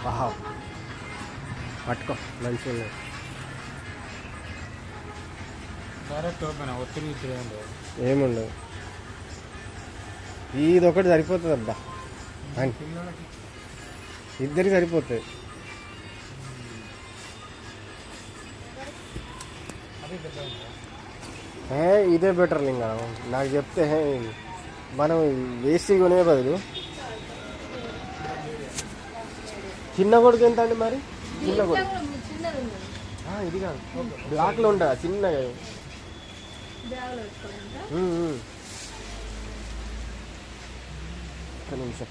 ఆహా పట్టుకో మంచిగా ఉన్నాయి. డైరెక్ట్ ఓపెన్ ఒత్తిడి ఏముండదు, ఇది ఒకటి సరిపోతుంది అబ్బా, పిల్లలకి ఇద్దరికి సరిపోతుంది. అదే పెద్ద ఇదే బెటర్ ఇంకా నాకు చెప్తే మనం వేస్ట్ కొనే బదులు. చిన్న కొడుకు ఎంత అండి మరి? చిన్న కొడుకు ఇది కాదు, బ్లాక్లో ఉంటుందా చిన్నగా? ఒక్క నిమిషం.